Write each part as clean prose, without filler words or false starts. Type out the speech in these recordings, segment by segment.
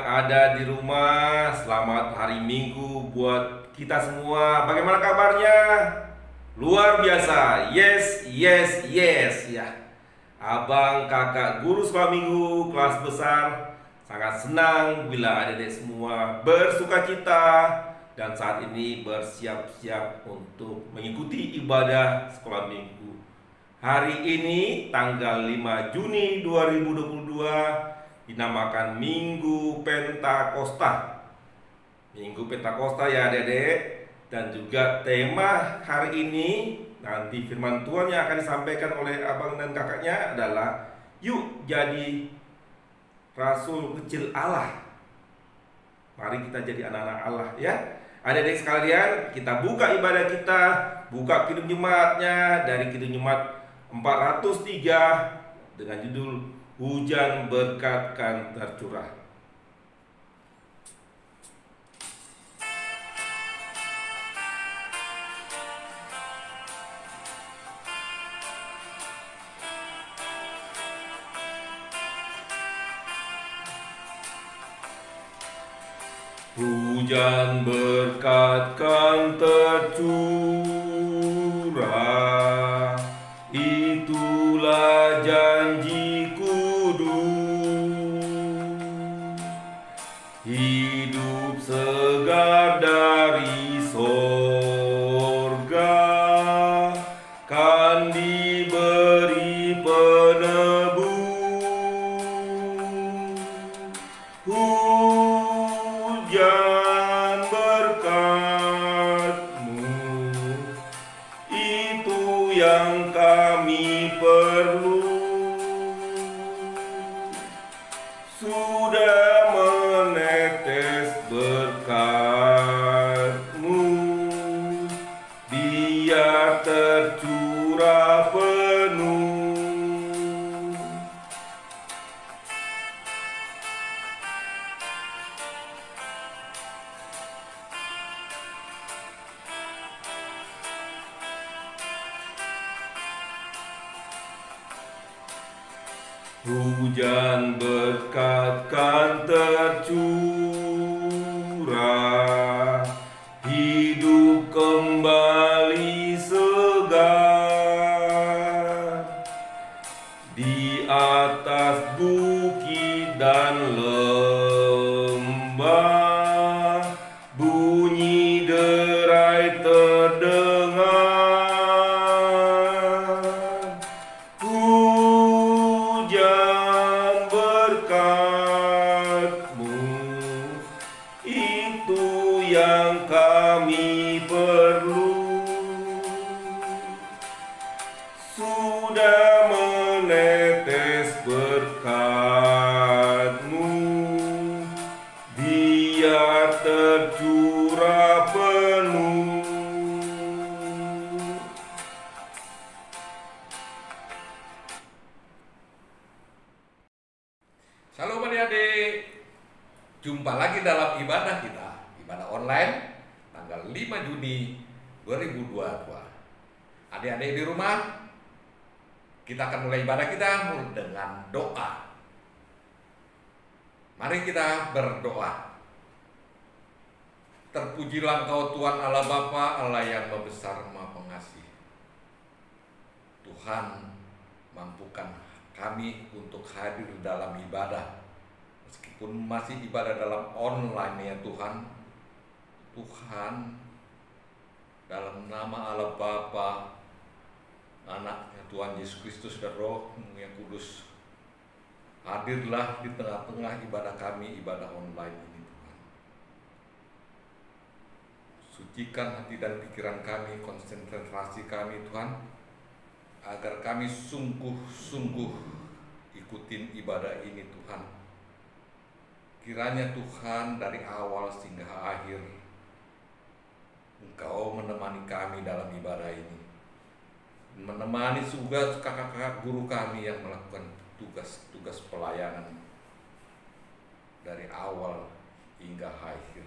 ada di rumah. Selamat hari Minggu buat kita semua. Bagaimana kabarnya? Luar biasa. Yes, yes, yes ya. Abang, kakak, guru sekolah minggu kelas besar sangat senang bila adik-adik semua bersukacita dan saat ini bersiap-siap untuk mengikuti ibadah sekolah minggu. Hari ini tanggal 5 Juni 2022 dinamakan Minggu Pentakosta. Minggu Pentakosta ya adik-adik. Dan juga tema hari ini nanti firman Tuhan yang akan disampaikan oleh abang dan kakaknya adalah yuk jadi rasul kecil Allah. Mari kita jadi anak-anak Allah ya. Adik-adik sekalian, kita buka ibadah kita, buka Kidung Jumatnya dari Kidung Jumat 403 dengan judul Hujan Berkat Kan Tercurah. Hujan berkat kan tercurah, itulah janji kudus. Hidup segar dari sorga kan diberi penebus. Hujan berkat-Mu, itu yang kami perlu. Sudah menetes berkat-Mu, biar tercurah penuh. Hujan berkat kan tercurah, hidup kembali segar. Di atas bukit dan lembah, bunyi derai terdengar. Hujan berkat-Mu, itu yang kami perlu. Sudah menetes berkat-Mu, biar tercurah penuh. Shalom adik-adik, jumpa lagi dalam ibadah kita, ibadah online tanggal 5 Juni 2022. Adik-adik di rumah, kita akan mulai ibadah kita dengan doa. Mari kita berdoa. Terpujilah Engkau Tuhan Allah Bapa, Allah yang membesar Maha Pengasih. Tuhan, mampukan kami untuk hadir dalam ibadah, meskipun masih ibadah dalam online ya Tuhan. Tuhan, dalam nama Allah Bapa, Anaknya Tuhan Yesus Kristus dan Roh-Mu yang kudus, hadirlah di tengah-tengah ibadah kami, ibadah online ini Tuhan. Sucikan hati dan pikiran kami, konsentrasi kami Tuhan, agar kami sungguh-sungguh ikutin ibadah ini Tuhan. Kiranya Tuhan dari awal hingga akhir Engkau menemani kami dalam ibadah ini, menemani juga kakak-kakak guru kami yang melakukan tugas-tugas pelayanan dari awal hingga akhir.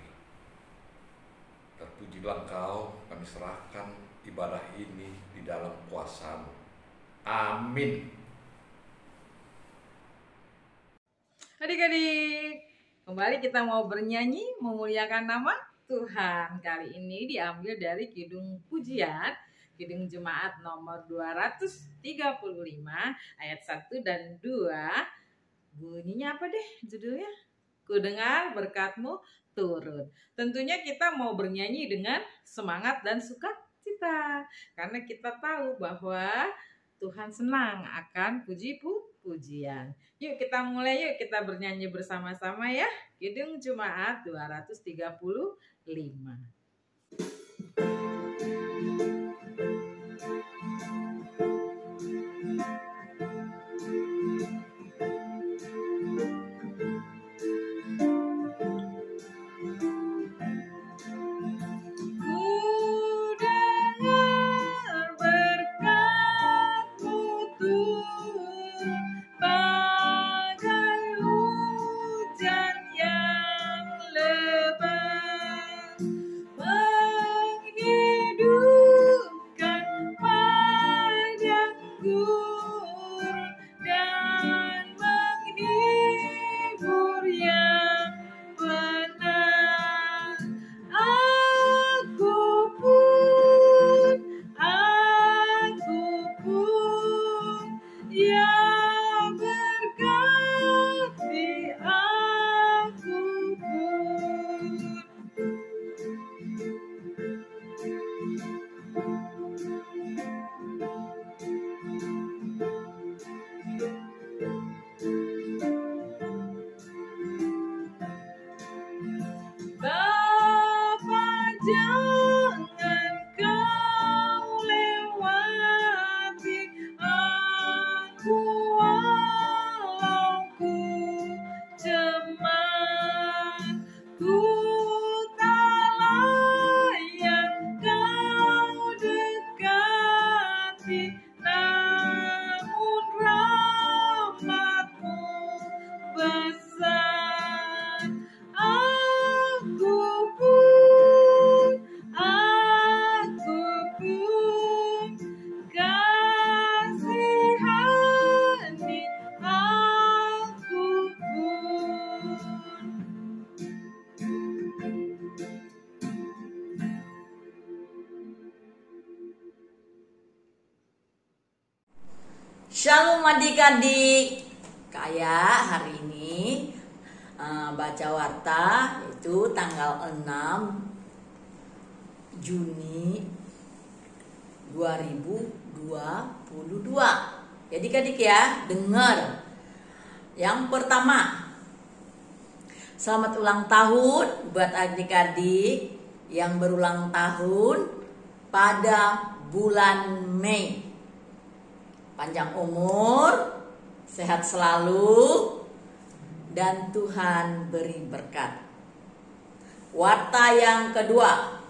Terpujilah Engkau, kami serahkan ibadah ini di dalam kuasa-Mu. Amin. Adik-adik, Kembali kita mau bernyanyi memuliakan nama Tuhan. Kali ini diambil dari Kidung Pujian, Kidung Jemaat nomor 235 ayat 1 dan 2. Bunyinya apa deh judulnya? Ku dengar berkat-Mu turun. Tentunya kita mau bernyanyi dengan semangat dan sukacita. Karena kita tahu bahwa Tuhan senang akan puji-pujian. Yuk kita mulai, yuk kita bernyanyi bersama-sama ya. Kidung Jemaat 235. Shalom adik-adik. Kayak hari ini baca warta itu tanggal 6 Juni 2022. Jadi adik ya, dengar. Yang pertama, selamat ulang tahun buat adik-adik yang berulang tahun pada bulan Mei. Panjang umur, sehat selalu, dan Tuhan beri berkat. Warta yang kedua,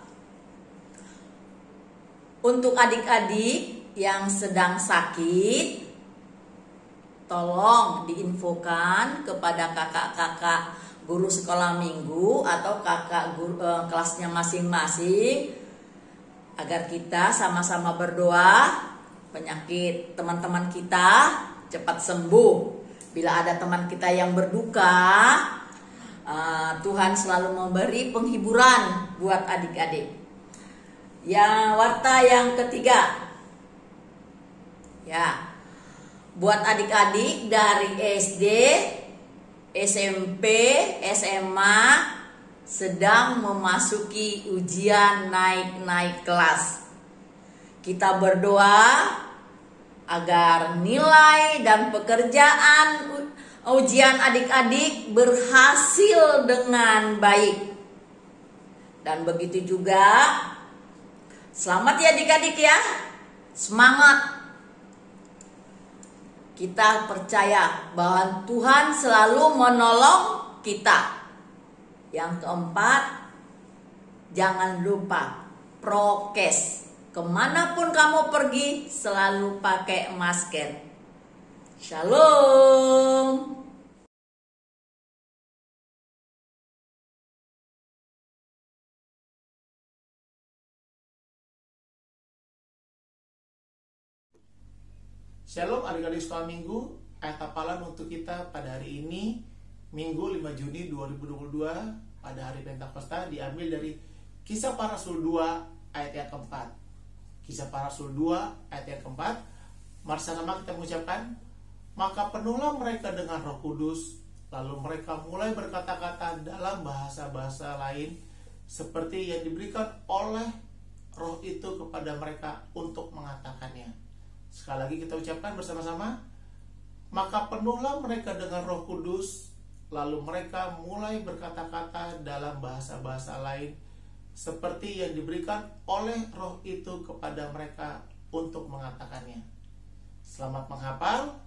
untuk adik-adik yang sedang sakit, tolong diinfokan kepada kakak-kakak guru sekolah minggu atau kakak guru, kelasnya masing-masing, agar kita sama-sama berdoa penyakit teman-teman kita cepat sembuh. Bila ada teman kita yang berduka, Tuhan selalu memberi penghiburan buat adik-adik. Yang warta yang ketiga, ya, buat adik-adik dari SD, SMP, SMA sedang memasuki ujian naik-naik kelas. Kita berdoa agar nilai dan pekerjaan ujian adik-adik berhasil dengan baik. Dan begitu juga, selamat ya adik-adik ya, semangat. Kita percaya bahwa Tuhan selalu menolong kita. Yang keempat, jangan lupa prokes. Kemanapun kamu pergi, selalu pakai masker. Shalom. Shalom adik-adik sekolah minggu. Ayat hafalan untuk kita pada hari ini Minggu 5 Juni 2022 pada hari Pentakosta diambil dari Kisah Para Rasul 2 ayat yang keempat. Kisah Para Rasul 2 ayat yang keempat. Mari sama kita mengucapkan, maka penuhlah mereka dengan Roh Kudus, lalu mereka mulai berkata-kata dalam bahasa-bahasa lain seperti yang diberikan oleh Roh itu kepada mereka untuk mengatakannya. Sekali lagi kita ucapkan bersama-sama, maka penuhlah mereka dengan Roh Kudus, lalu mereka mulai berkata-kata dalam bahasa-bahasa lain seperti yang diberikan oleh Roh itu kepada mereka untuk mengatakannya. Selamat menghafal,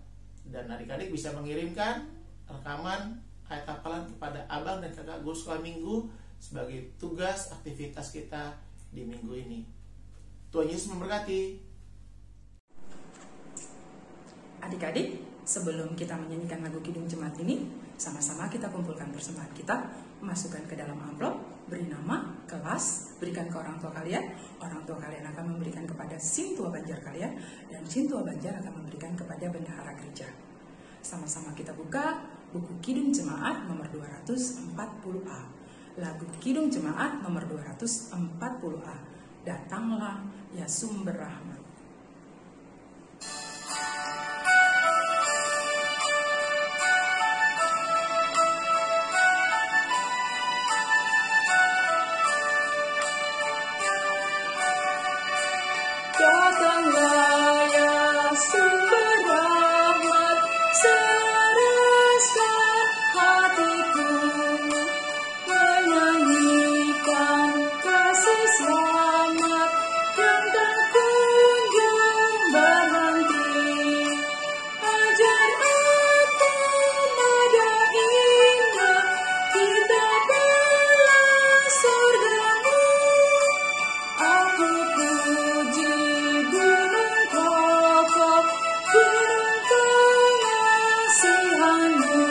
dan adik-adik bisa mengirimkan rekaman ayat hafalan kepada abang dan kakak guru sekolah minggu sebagai tugas aktivitas kita di minggu ini. Tuhan Yesus memberkati. Adik-adik, sebelum kita menyanyikan lagu Kidung Jemaat ini, sama-sama kita kumpulkan persembahan kita, masukkan ke dalam amplop, beri nama, kelas, berikan ke orang tua kalian. Orang tua kalian akan memberikan kepada Sintua Banjar kalian, dan Sintua Banjar akan memberikan kepada bendahara gereja. Sama-sama kita buka buku Kidung Jemaat nomor 240A. Lagu Kidung Jemaat nomor 240A. Datanglah ya sumber rahmat. Datanglah ya sumber rahmat, serasa hatiku menyanyikan kasih selamat yang tak kunjung berhenti. Ajar aku nada indah, kita bela surgamu. Aku puji gunung kokoh, gunung pengasihanmu.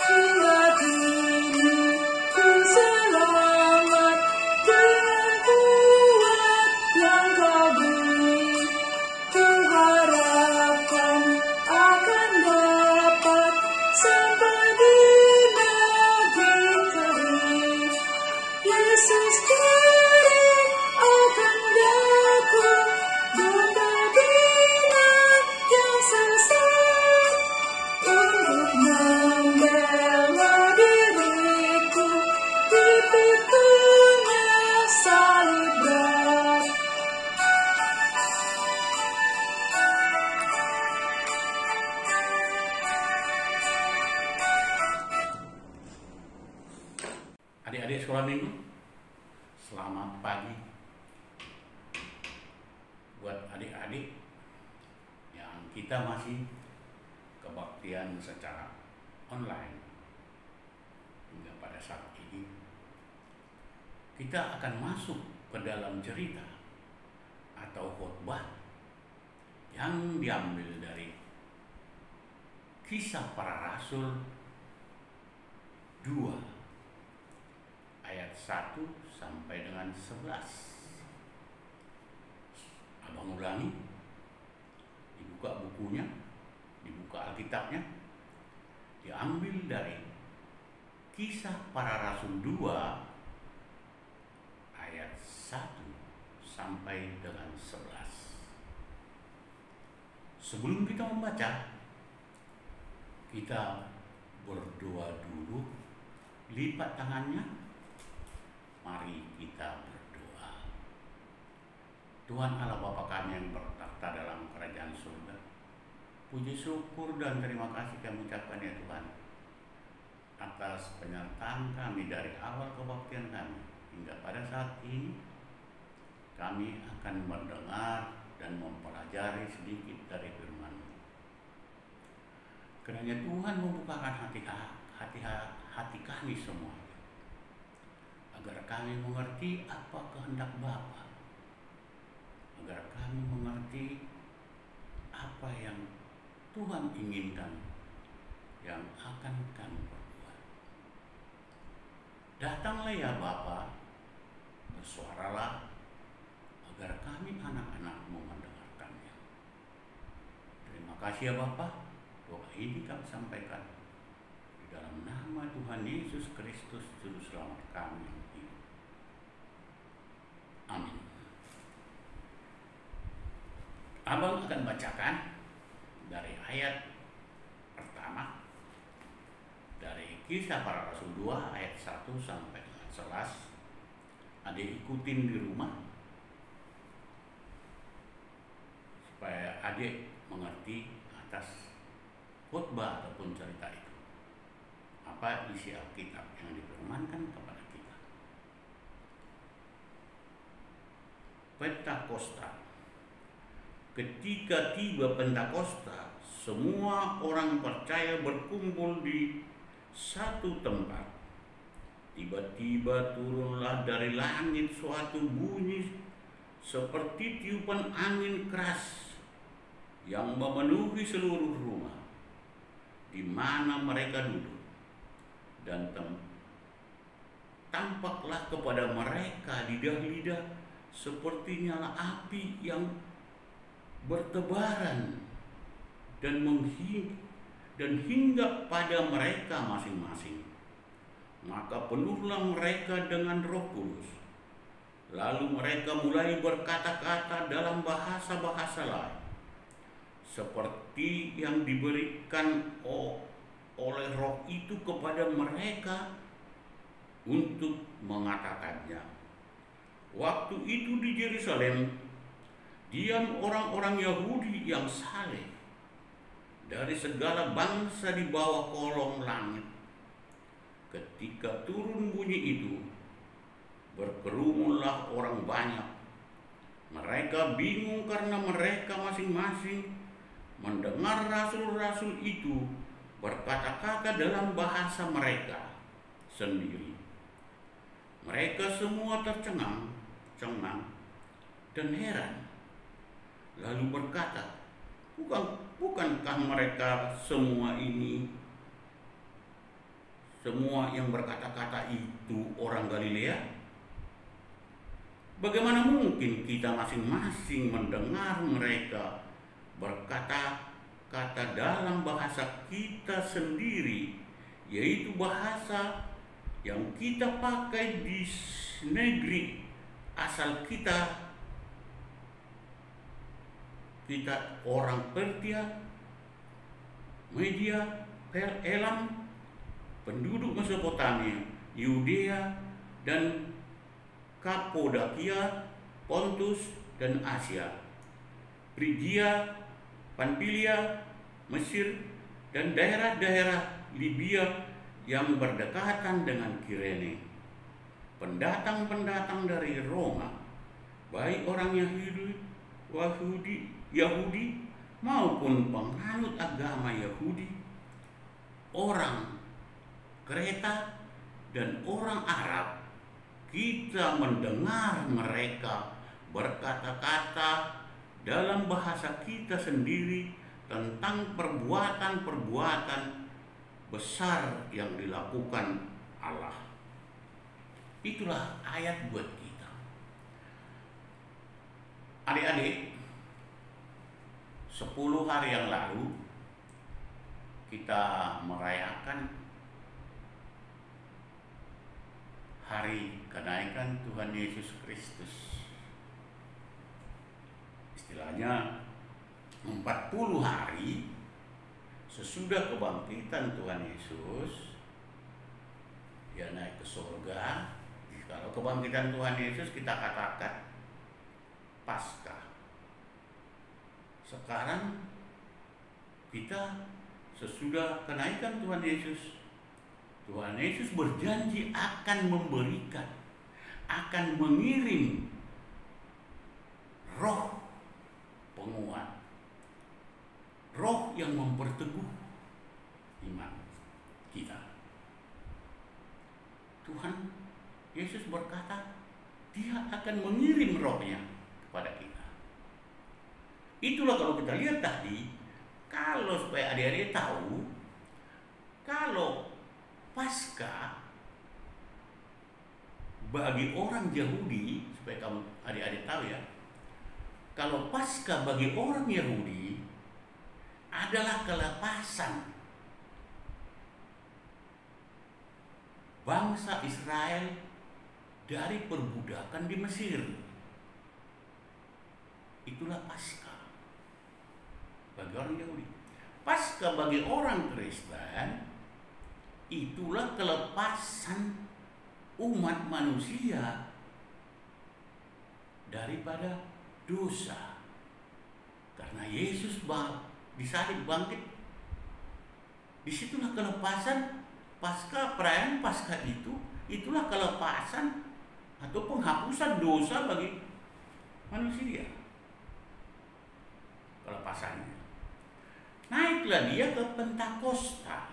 Hingga kini ku selamat dengan kuat yang kau beri. Ku harapkan akan dapat sampai di negeri kering. Yesus kering akan datang, domba binat yang sesat, untuk membela diriku di pikunya salib berat. Adik-adik sekolah minggu, selamat pagi. Buat adik-adik yang kita masih kebaktian secara online hingga pada saat ini, kita akan masuk ke dalam cerita atau khotbah yang diambil dari Kisah Para Rasul 2 ayat 1 sampai dengan 11. Abang ulangi, dibuka bukunya, dibuka Alkitabnya, diambil dari Kisah Para Rasul 2 ayat 1 sampai dengan 11. Sebelum kita membaca, kita berdoa dulu. Lipat tangannya, mari kita berdoa. Tuhan Allah Bapa kami yang bertakhta dalam kerajaan surga, puji syukur dan terima kasih kami ucapkan ya Tuhan atas penyertaan kami dari awal kebaktian kami hingga pada saat ini. Kami akan mendengar dan mempelajari sedikit dari firman-Mu. Kiranya Tuhan membukakan hati kami semua, agar kami mengerti apa kehendak Bapa, agar kami mengerti apa yang Tuhan inginkan yang akan kami perbuat. Datanglah ya Bapa, bersuaralah agar kami anak-anak-Mu mendengarkannya. Terima kasih ya Bapa. Doa ini kami sampaikan di dalam nama Tuhan Yesus Kristus, Juru Selamat kami yang hidup. Amin. Abang akan bacakan dari ayat pertama dari Kisah Para Rasul 2 ayat 1 sampai dengan 11. Adik ikutin di rumah supaya adik mengerti atas khotbah ataupun cerita itu. Apa isi Alkitab yang difirmankan kepada kita. Pentakosta. Ketika tiba Pentakosta, semua orang percaya berkumpul di satu tempat. Tiba-tiba turunlah dari langit suatu bunyi seperti tiupan angin keras yang memenuhi seluruh rumah di mana mereka duduk, dan tampaklah kepada mereka lidah-lidah seperti nyala api yang bertebaran dan hinggap pada mereka masing-masing. Maka penuhlah mereka dengan Roh Kudus. Lalu mereka mulai berkata-kata dalam bahasa-bahasa lain, seperti yang diberikan oleh Roh itu kepada mereka untuk mengatakannya. Waktu itu di Yerusalem diam orang-orang Yahudi yang saleh dari segala bangsa di bawah kolong langit. Ketika turun bunyi itu, berkerumunlah orang banyak. Mereka bingung karena mereka masing-masing mendengar rasul-rasul itu berkata-kata dalam bahasa mereka sendiri. Mereka semua tercengang dan heran, lalu berkata, bukankah mereka semua yang berkata-kata itu orang Galilea? Bagaimana mungkin kita masing-masing mendengar mereka berkata-kata dalam bahasa kita sendiri, yaitu bahasa yang kita pakai di negeri asal kita orang Persia, Media, Elam, penduduk Mesopotamia, Yudea dan Kapodakia, Pontus dan Asia, Frigia, Pamfilia, Mesir dan daerah-daerah Libya yang berdekatan dengan Kirene. Pendatang-pendatang dari Roma, baik orang Yahudi maupun penganut agama Yahudi, orang Kreta dan orang Arab, kita mendengar mereka berkata-kata dalam bahasa kita sendiri tentang perbuatan-perbuatan besar yang dilakukan Allah. Itulah ayat buat kita. Adik-adik, 10 hari yang lalu kita merayakan hari kenaikan Tuhan Yesus Kristus. Istilahnya 40 hari sesudah kebangkitan Tuhan Yesus, dia naik ke surga. Kalau kebangkitan Tuhan Yesus kita katakan Paskah. Sekarang kita sesudah kenaikan Tuhan Yesus, Tuhan Yesus berjanji akan memberikan, akan mengirim Roh penguat, Roh yang memperteguh iman kita. Tuhan Yesus berkata, Dia akan mengirim Roh-Nya kepada kita. Itulah kalau kita lihat tadi, kalau supaya adik-adik tahu, kalau Paskah bagi orang Yahudi, supaya kamu adik-adik tahu ya, kalau Paskah bagi orang Yahudi adalah kelepasan bangsa Israel dari perbudakan di Mesir. Itulah Paskah bagi orang Yahudi. Paskah bagi orang Kristen itulah kelepasan umat manusia daripada dosa. Karena Yesus disalib bangkit, disitulah kelepasan Paskah. Perayaan Paskah itulah kelepasan atau penghapusan dosa bagi manusia. Kelepasannya. Naiklah dia ke Pentakosta.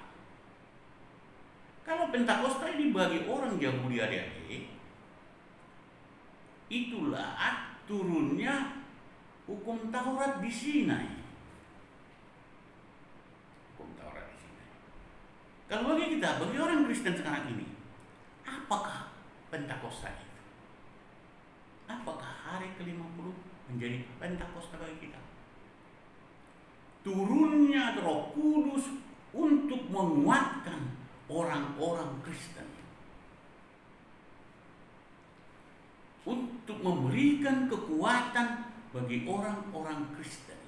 Kalau Pentakosta ini bagi orang Yahudi adik-adik, itulah turunnya hukum Taurat di Sinai. Hukum Taurat di Sinai. Kalau bagi kita, bagi orang Kristen sekarang ini, apakah Pentakosta itu? Apakah hari ke-50 menjadi Pentakosta bagi kita? Turunnya Roh Kudus untuk menguatkan orang-orang Kristen, untuk memberikan kekuatan bagi orang-orang Kristen.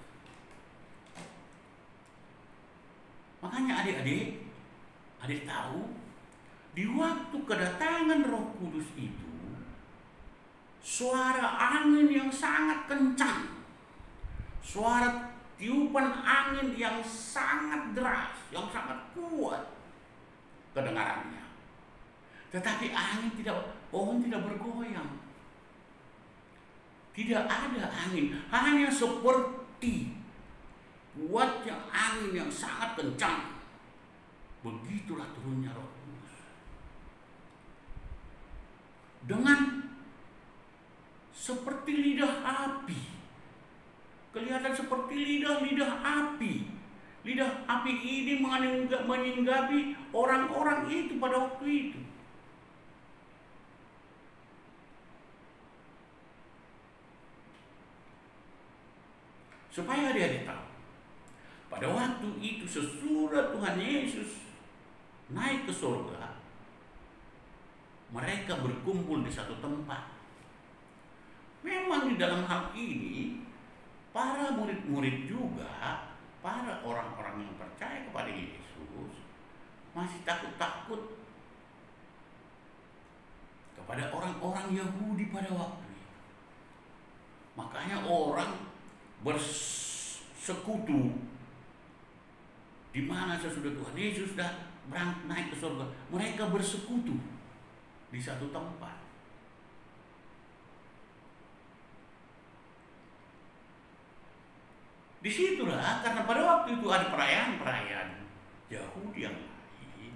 Makanya adik tahu, di waktu kedatangan Roh Kudus itu, suara angin yang sangat kencang, suara tiupan angin yang sangat deras, yang sangat kuat kedengarannya. Tetapi pohon tidak bergoyang. Tidak ada angin, hanya seperti kuatnya angin yang sangat kencang. Begitulah turunnya Roh Kudus. Dengan seperti lidah api. Kelihatan seperti lidah api. Lidah api ini menyinggapi orang-orang itu pada waktu itu. Supaya dia tahu, pada waktu itu sesudah Tuhan Yesus naik ke surga, mereka berkumpul di satu tempat. Memang di dalam hal ini, para murid-murid juga, para orang-orang yang percaya kepada Yesus masih takut-takut kepada orang-orang Yahudi pada waktu itu. Makanya orang bersekutu di mana sesudah Tuhan Yesus sudah naik ke surga, mereka bersekutu di satu tempat. Disitulah, karena pada waktu itu ada perayaan Yahudi yang lain,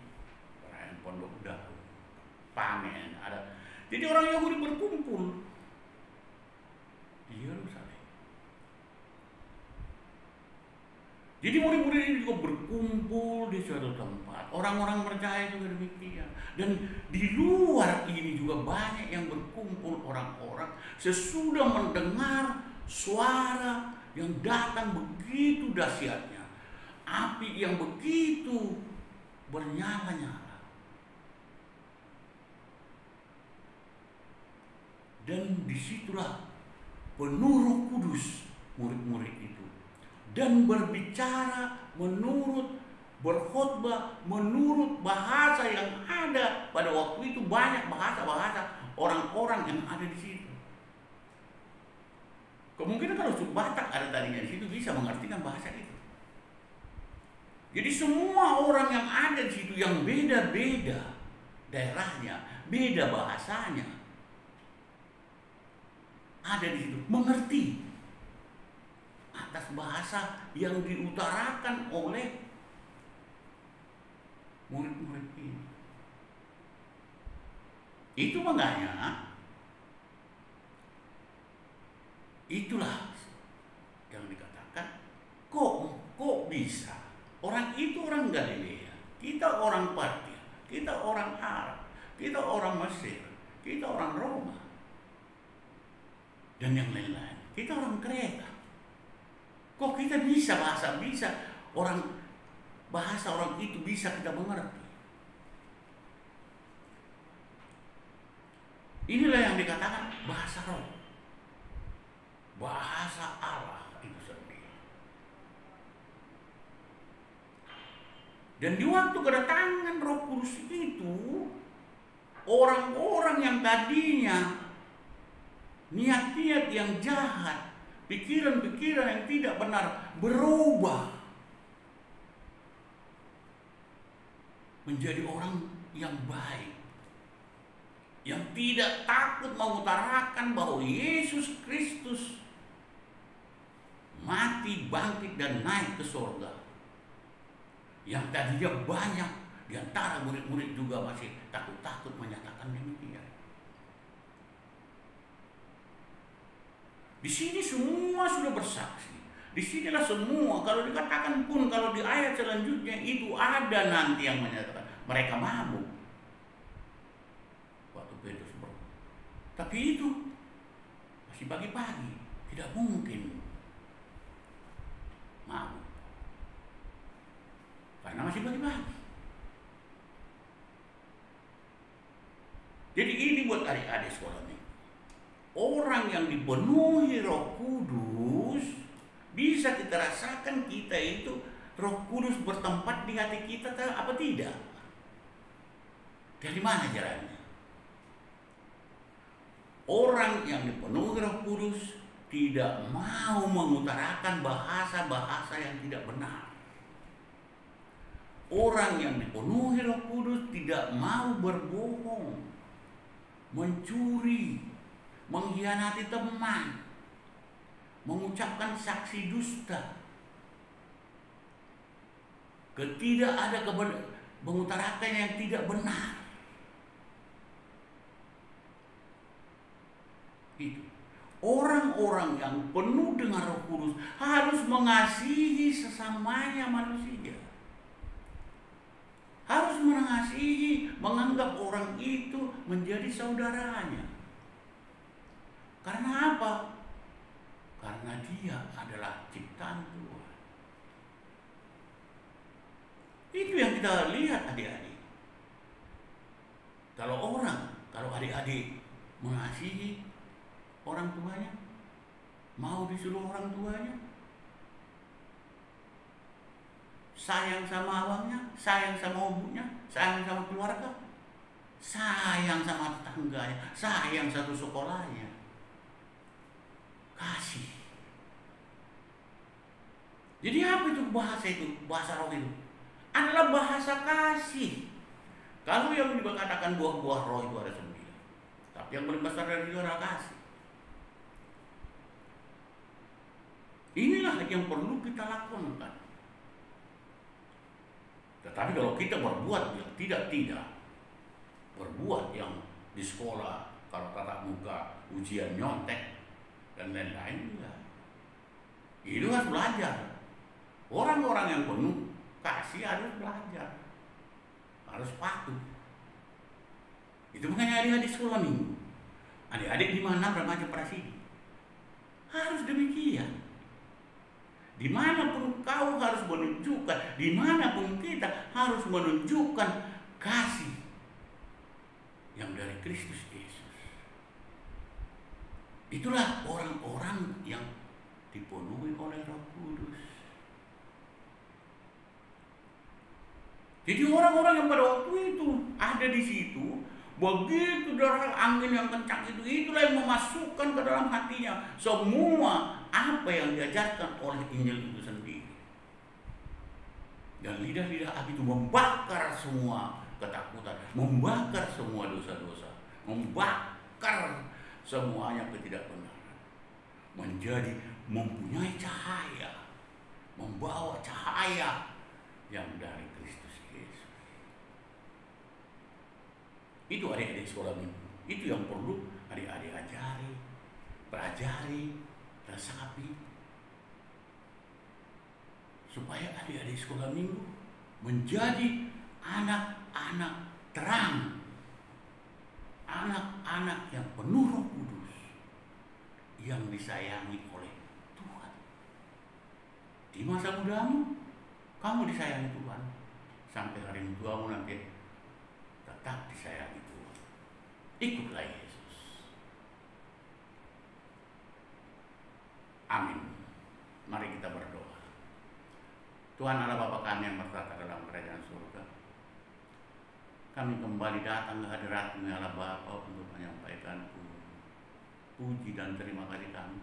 perayaan Pondok Daun, panen, ada. Jadi orang Yahudi berkumpul di Yerusalem. Jadi murid-murid ini juga berkumpul di suatu tempat. Orang-orang percaya juga demikian. Dan di luar ini juga banyak yang berkumpul orang-orang sesudah mendengar suara yang datang begitu dahsyatnya, api yang begitu bernyala-nyala. Dan disitulah penuh Roh Kudus murid-murid itu, dan berbicara berkhotbah menurut bahasa yang ada pada waktu itu. Banyak bahasa-bahasa orang-orang yang ada di situ. Kemungkinan kalau suku Batak ada tadinya di situ bisa mengartikan bahasa itu. Jadi semua orang yang ada di situ yang beda-beda daerahnya, beda bahasanya, ada di situ mengerti atas bahasa yang diutarakan oleh murid-murid ini. Itu makanya itulah yang dikatakan, kok bisa orang itu orang Galilea, kita orang Partia, kita orang Arab, kita orang Mesir, kita orang Roma, dan yang lain-lain. Kita orang Kreta. Kok kita bisa bahasa orang itu bisa kita mengerti? Inilah yang dikatakan bahasa roh. Bahasa Allah itu sendiri. Dan di waktu kedatangan Roh Kudus itu, orang-orang yang tadinya niat-niat yang jahat, pikiran-pikiran yang tidak benar berubah menjadi orang yang baik, yang tidak takut mengutarakan bahwa Yesus Kristus mati, bangkit, dan naik ke surga. Yang tadinya banyak di antara murid-murid juga masih takut-takut menyatakan demikian. Di sini semua sudah bersaksi. Di sinilah semua, kalau dikatakan pun, kalau di ayat selanjutnya itu ada nanti yang menyatakan mereka mabuk waktu Petrus berdoa. Tapi itu masih pagi-pagi, tidak mungkin mabuk karena masih pagi-pagi. Jadi ini buat adik-adik sekolah ini. Orang yang dipenuhi Roh Kudus, bisa kita rasakan kita itu Roh Kudus bertempat di hati kita apa tidak? Dari mana caranya? Orang yang dipenuhi Roh Kudus tidak mau mengutarakan bahasa-bahasa yang tidak benar. Orang yang dipenuhi Roh Kudus tidak mau berbohong, mencuri, mengkhianati teman, mengucapkan saksi dusta, mengutarakan yang tidak benar. Itu orang-orang yang penuh dengan Roh Kudus harus mengasihi sesamanya manusia, harus mengasihi, menganggap orang itu menjadi saudaranya. Karena apa? Karena dia adalah ciptaan Tuhan. Itu yang kita lihat adik-adik. Kalau adik-adik mengasihi orang tuanya, mau disuruh orang tuanya, sayang sama abangnya, sayang sama ibunya, sayang sama keluarga, sayang sama tetangganya, sayang satu sekolahnya, kasih. Jadi apa itu? Bahasa roh itu adalah bahasa kasih. Kalau yang dikatakan buah-buah roh itu ada 9, tapi yang paling besar dari itu adalah kasih. Inilah yang perlu kita lakukan. Tetapi kalau kita berbuat yang tidak, berbuat yang di sekolah, kalau tatap muka, ujian nyontek, dan lain-lain, enggak. Itu harus belajar. Orang-orang yang penuh kasih harus belajar, harus patuh. Itu makanya adik-adik sekolah minggu, adik-adik di mana remaja Prasidi, harus demikian. Dimanapun kau harus menunjukkan, dimanapun kita harus menunjukkan kasih yang dari Kristus Yesus. Itulah orang-orang yang dipenuhi oleh Roh Kudus. Jadi orang-orang yang pada waktu itu ada di situ, begitu derang angin yang kencang itu, itulah yang memasukkan ke dalam hatinya semua apa yang diajarkan oleh Injil itu sendiri. Dan lidah-lidah api itu membakar semua ketakutan, membakar semua dosa-dosa, membakar semuanya ketidakbenaran, menjadi mempunyai cahaya, membawa cahaya yang dari Kristus Yesus. Itu adik-adik sekolah minggu, itu yang perlu adik-adik pelajari, resapi, supaya adik-adik sekolah minggu menjadi anak-anak terang, anak-anak yang penuh Roh Kudus, yang disayangi oleh Tuhan. Di masa mudamu, kamu disayangi Tuhan. Sampai hari tuamu nanti tetap disayangi Tuhan. Ikutlah Yesus. Amin. Mari kita berdoa. Tuhan Allah Bapa kami yang bertata dalam kerajaan surga, kami kembali datang ke hadirat-Mu ya Allah Bapa untuk menyampaikan puji dan terima kasih kami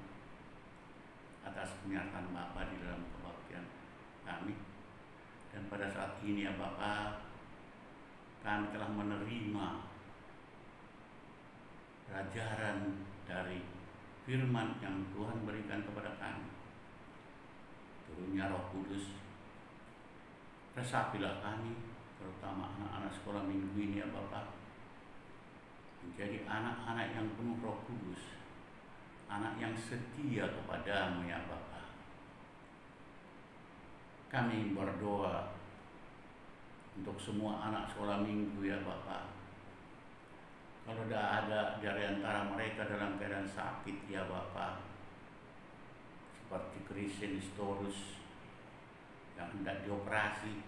atas penyertaan Bapa di dalam kebaktian kami. Dan pada saat ini ya Bapa, kami telah menerima ajaran dari firman yang Tuhan berikan kepada kami. Turunnya Roh Kudus, resapilah kami, terutama anak-anak sekolah minggu ini ya Bapak, menjadi anak-anak yang penuh Roh Kudus, anak yang setia kepadamu ya Bapak. Kami berdoa untuk semua anak sekolah minggu ya Bapak. Kalau ada dari antara mereka dalam keadaan sakit ya Bapak, seperti Christian Storus yang hendak dioperasi,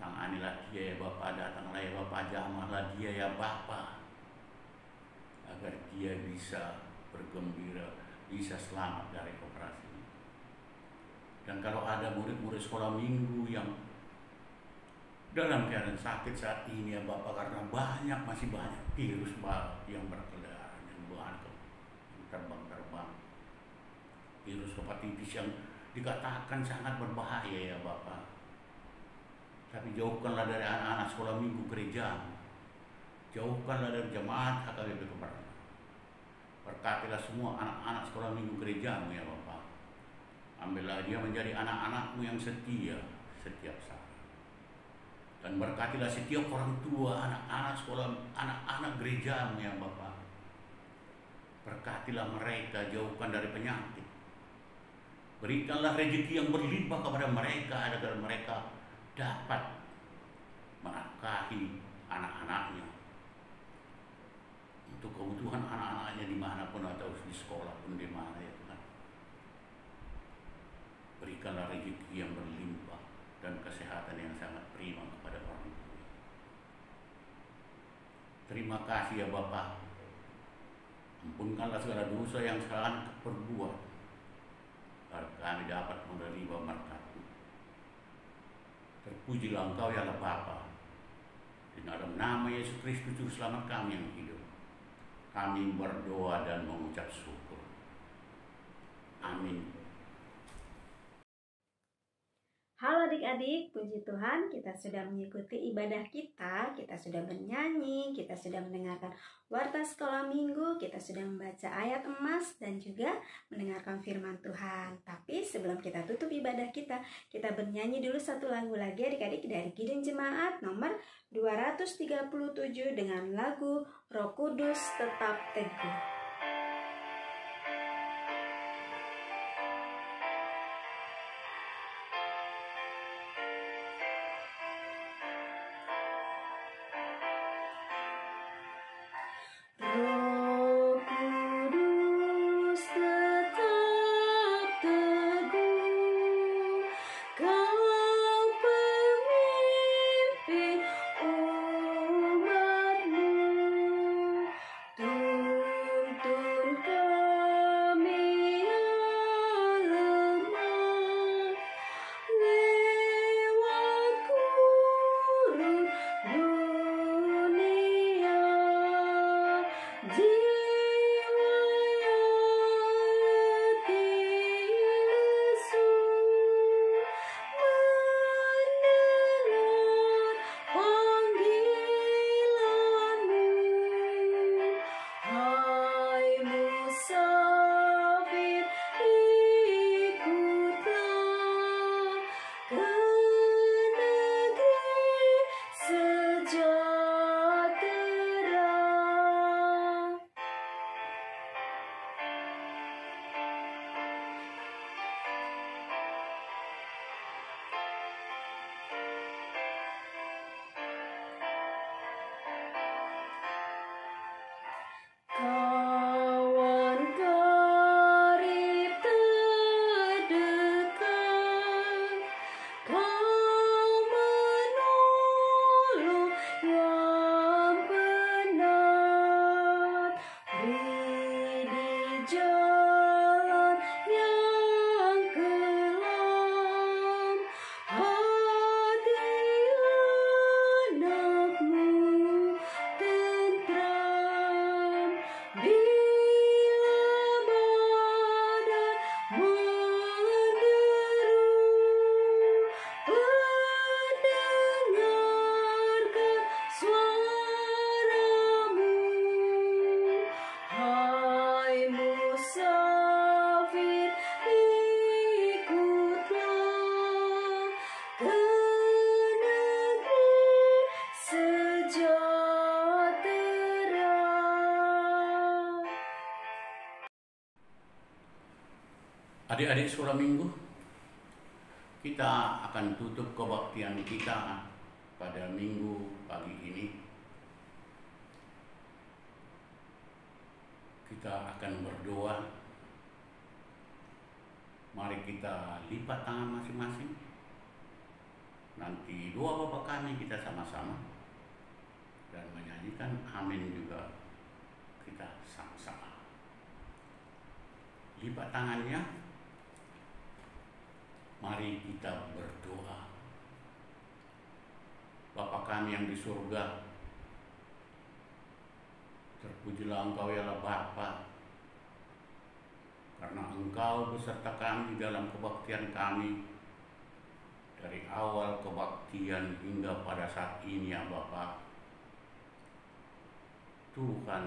tanganilah dia ya Bapak, datanglah ya Bapak, jamahlah dia ya Bapak, agar dia bisa bergembira, bisa selamat dari operasi. Dan kalau ada murid-murid sekolah minggu yang dalam keadaan sakit saat ini ya Bapak, karena masih banyak virus yang berkeliaran, yang terbang-terbang, virus hepatitis yang dikatakan sangat berbahaya ya Bapak. Tapi jauhkanlah dari anak-anak sekolah minggu gereja, jauhkanlah dari jemaat HKBP Kebaran. Berkatilah semua anak-anak sekolah minggu gerejamu ya Bapak. Ambillah dia menjadi anak-anak-Mu yang setia setiap saat. Dan berkatilah setiap orang tua, anak-anak sekolah, anak-anak gereja-Mu ya Bapak. Berkatilah mereka, jauhkan dari penyakit. Berikanlah rezeki yang berlimpah kepada mereka, agar mereka dapat menafkahi anak-anaknya, untuk kebutuhan anak-anaknya dimanapun, atau di sekolah pun di mana ya Tuhan. Berikanlah rezeki yang berlimpah dan kesehatan yang sangat prima kepada orang tua. Terima kasih ya Bapak. Ampunkanlah segala dosa yang salah perbuat, agar kami dapat menerima berkat-Mu. Terpujilah Engkau ya Allah Bapa. Di dalam nama Yesus Kristus Juru Selamat kami yang hidup, kami berdoa dan mengucap syukur. Amin. Halo adik-adik, puji Tuhan kita sudah mengikuti ibadah kita sudah bernyanyi, kita sudah mendengarkan warta sekolah minggu, kita sudah membaca ayat emas dan juga mendengarkan firman Tuhan. Tapi sebelum kita tutup ibadah kita bernyanyi dulu satu lagu lagi adik-adik dari Kidung Jemaat nomor 237 dengan lagu Roh Kudus Tetap Teguh. sejalan yang kelam. Hati anakmu tentram bila badai menderu. Pendengarkan suaramu, hai musafir, ikutlah ke negeri sejahtera. Adik-adik sekolah minggu, kita akan tutup kebaktian kita pada minggu pagi ini. Kita akan berdoa. Mari kita lipat tangan masing-masing. Nanti doa Bapa kami kita sama-sama dan menyanyikan amin juga kita sama-sama. Lipat tangannya. Mari kita berdoa. Bapa kami yang di surga, terpujilah Engkau ya Allah Bapa, karena Engkau beserta kami dalam kebaktian kami dari awal kebaktian hingga pada saat ini ya Bapa. Tuhan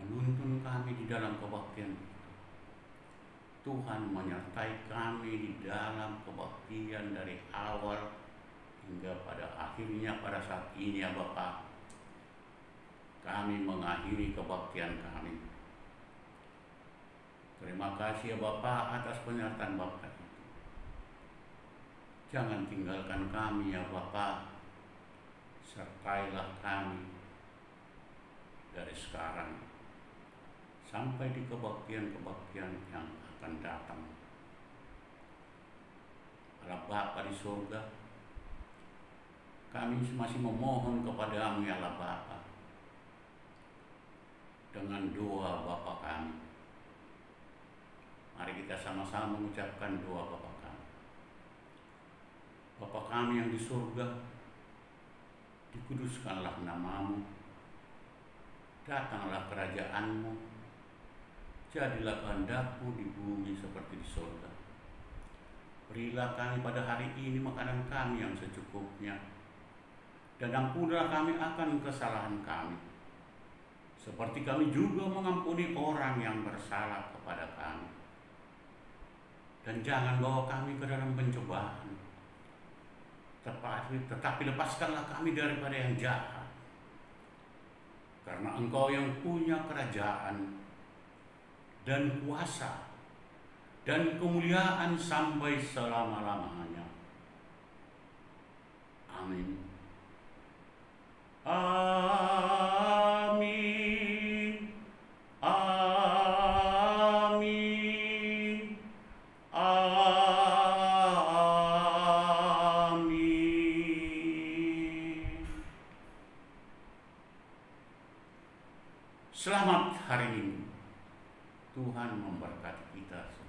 menuntun kami di dalam kebaktian itu. Tuhan menyertai kami di dalam kebaktian dari awal hingga pada akhirnya pada saat ini ya Bapa. Kami mengakhiri kebaktian kami. Terima kasih ya Bapa atas penyertaan Bapa itu. Jangan tinggalkan kami ya Bapa. Sertailah kami dari sekarang sampai di kebaktian-kebaktian yang akan datang. Allah Bapa di surga, kami masih memohon kepadamu ya Allah Bapa dengan doa Bapa kami. Mari kita sama-sama mengucapkan doa Bapa kami. Bapa kami yang di surga, dikuduskanlah namamu, datanglah kerajaanmu, jadilah kehendakmu di bumi seperti di surga. Berilah kami pada hari ini makanan kami yang secukupnya, dan ampunilah kami akan kesalahan kami, seperti kami juga mengampuni orang yang bersalah kepada kami. Dan jangan bawa kami ke dalam pencobaan, tetapi lepaskanlah kami daripada yang jahat. Karena Engkau yang punya kerajaan dan kuasa dan kemuliaan sampai selama-lamanya. Amin. Amin. Amin. Amin. Selamat hari Minggu. Tuhan memberkati kita semua.